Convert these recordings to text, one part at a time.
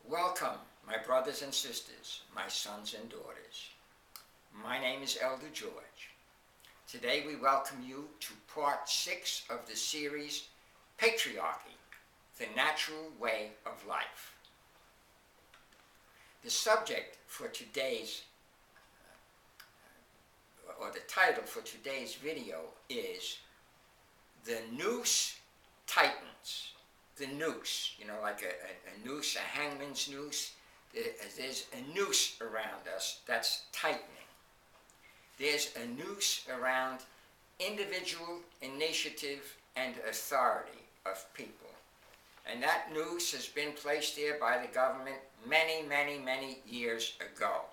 Welcome, my brothers and sisters, my sons and daughters. My name is Elder George. Today we welcome you to part 6 of the series, Patriarchy, the Natural Way of Life. The subject for today's, or the title for today's video is The Noose Tightens. The noose, like a noose, a hangman's noose. There's a noose around us that's tightening. There's a noose around individual initiative and authority of people. And that noose has been placed there by the government many, many, many years ago.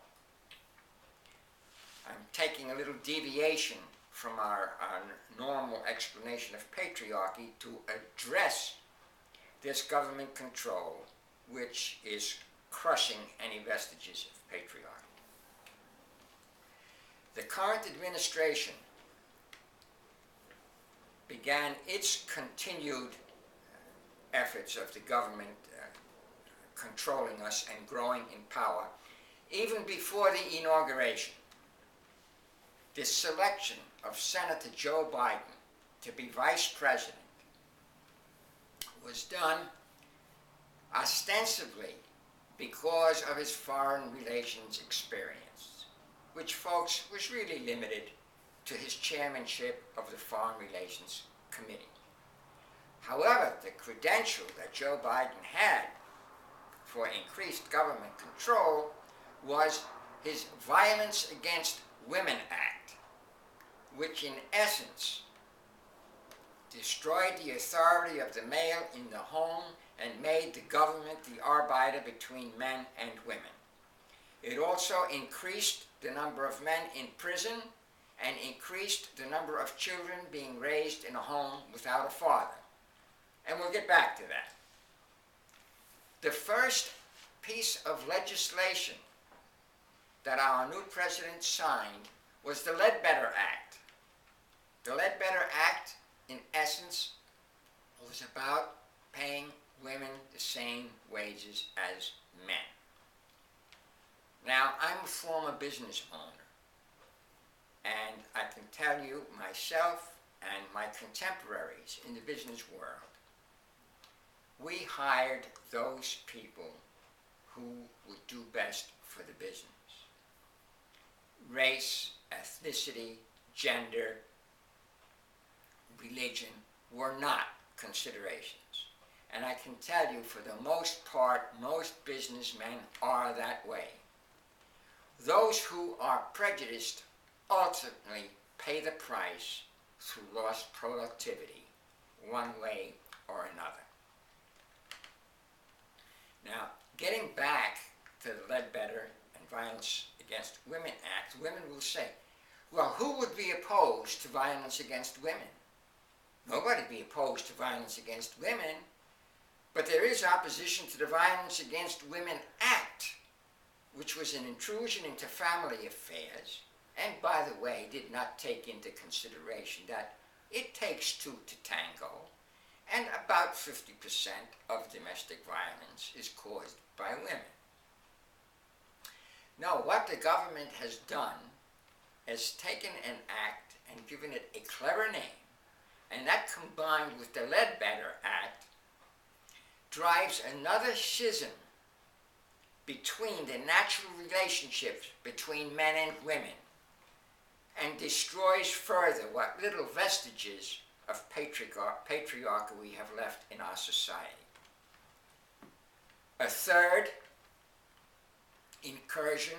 I'm taking a little deviation from our normal explanation of patriarchy to address this government control, which is crushing any vestiges of patriarchy. The current administration began its continued efforts of the government controlling us and growing in power even before the inauguration. This selection of Senator Joe Biden to be vice president was done ostensibly because of his foreign relations experience, which, folks, was really limited to his chairmanship of the Foreign Relations Committee. However, the credential that Joe Biden had for increased government control was his Violence Against Women Act, which in essence destroyed the authority of the male in the home and made the government the arbiter between men and women. It also increased the number of men in prison and increased the number of children being raised in a home without a father. And we'll get back to that. The first piece of legislation that our new president signed was the Ledbetter Act. The Ledbetter Act, in essence, was about paying women the same wages as men. Now, I'm a former business owner, and I can tell you myself and my contemporaries in the business world, we hired those people who would do best for the business. Race, ethnicity, gender, religion were not considerations. And I can tell you, for the most part, most businessmen are that way. Those who are prejudiced ultimately pay the price through lost productivity, one way or another. Now, getting back to the Ledbetter and Violence Against Women Act, women will say, well, who would be opposed to violence against women? Nobody would be opposed to violence against women, but there is opposition to the Violence Against Women Act, which was an intrusion into family affairs, and by the way, did not take into consideration that it takes two to tango, and about 50% of domestic violence is caused by women. Now, what the government has done is taken an act and given it a clever name, and that combined with the Ledbetter Act drives another schism between the natural relationships between men and women and destroys further what little vestiges of patriarchy we have left in our society. A third incursion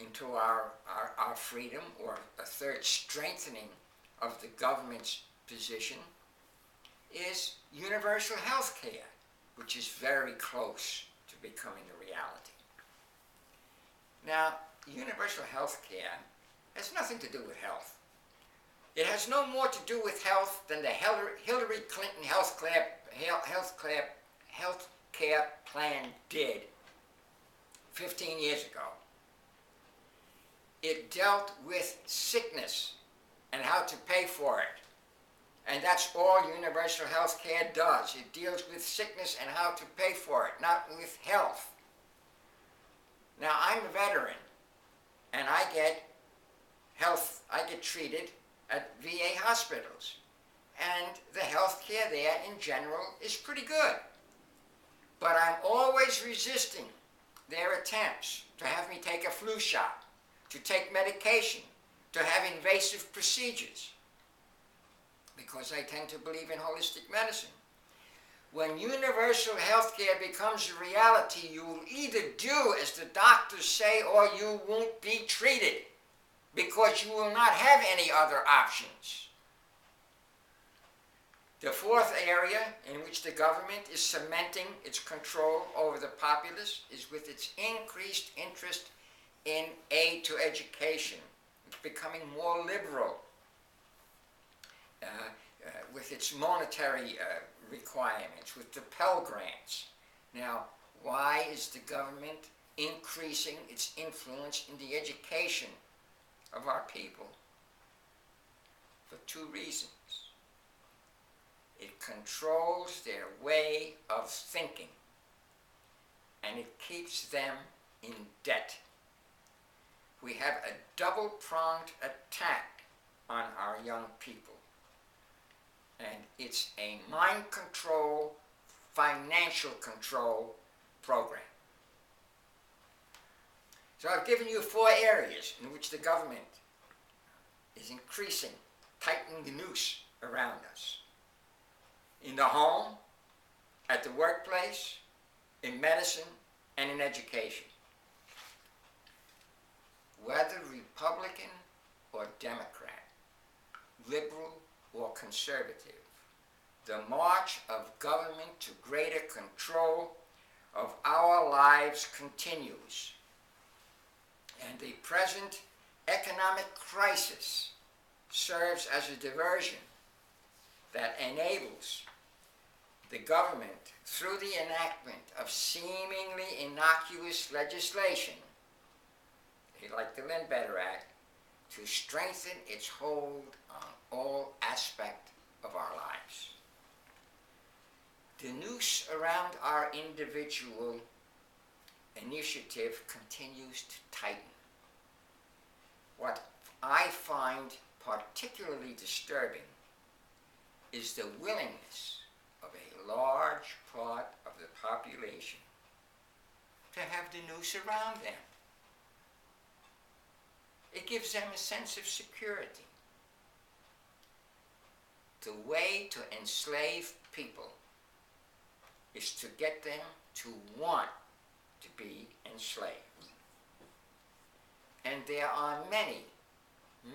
into our freedom, or a third strengthening of the government's position, is universal health care, which is very close to becoming a reality. Now, universal health care has nothing to do with health. It has no more to do with health than the Hillary Clinton health care plan did 15 years ago. It dealt with sickness and how to pay for it. And that's all universal health care does. It deals with sickness and how to pay for it, not with health. Now, I'm a veteran, and I get treated at VA hospitals. And the health care there in general is pretty good. But I'm always resisting their attempts to have me take a flu shot, to take medication, to have invasive procedures, because I tend to believe in holistic medicine. When universal health care becomes a reality, you will either do as the doctors say or you won't be treated, because you will not have any other options. The fourth area in which the government is cementing its control over the populace is with its increased interest in aid to education. It's becoming more liberal with its monetary requirements, with the Pell Grants. Now, why is the government increasing its influence in the education of our people? For two reasons. It controls their way of thinking, and it keeps them in debt. We have a double-pronged attack on our young people, and it's a mind control, financial control program. So I've given you 4 areas in which the government is increasing, tightening the noose around us. In the home, at the workplace, in medicine, and in education. Whether Republican or Democrat, liberal or conservative, the march of government to greater control of our lives continues. And the present economic crisis serves as a diversion that enables the government, through the enactment of seemingly innocuous legislation, like the Ledbetter Act, to strengthen its hold on all aspects of our lives. The noose around our individual initiative continues to tighten. What I find particularly disturbing is the willingness of a large part of the population to have the noose around them. It gives them a sense of security. The way to enslave people is to get them to want to be enslaved. And there are many,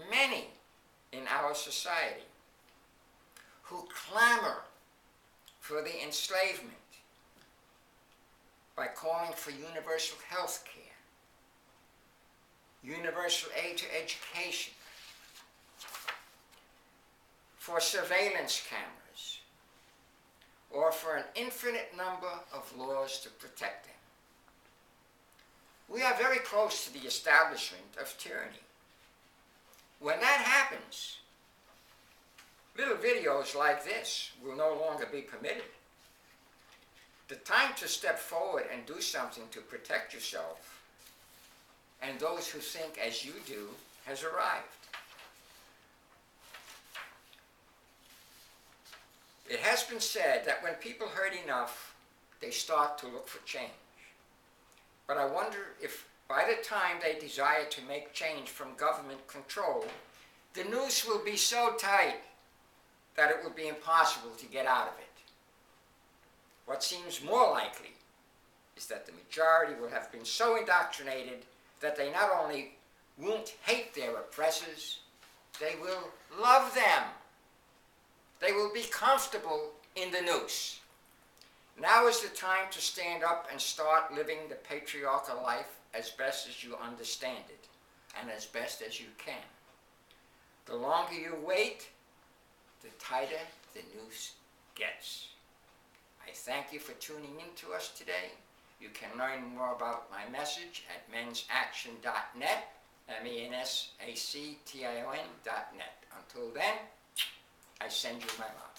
many in our society who clamor for the enslavement by calling for universal health care, universal aid to education, for surveillance cameras, or for an infinite number of laws to protect them. We are very close to the establishment of tyranny. When that happens, little videos like this will no longer be permitted. The time to step forward and do something to protect yourself and those who think as you do has arrived. It has been said that when people hurt enough, they start to look for change. But I wonder if by the time they desire to make change from government control, the noose will be so tight that it will be impossible to get out of it. What seems more likely is that the majority will have been so indoctrinated that they not only won't hate their oppressors, they will love them. They will be comfortable in the noose. Now is the time to stand up and start living the patriarchal life as best as you understand it and as best as you can. The longer you wait, the tighter the noose gets. I thank you for tuning in to us today. You can learn more about my message at mensaction.net, MENSACTION.net. Until then, I send you my love.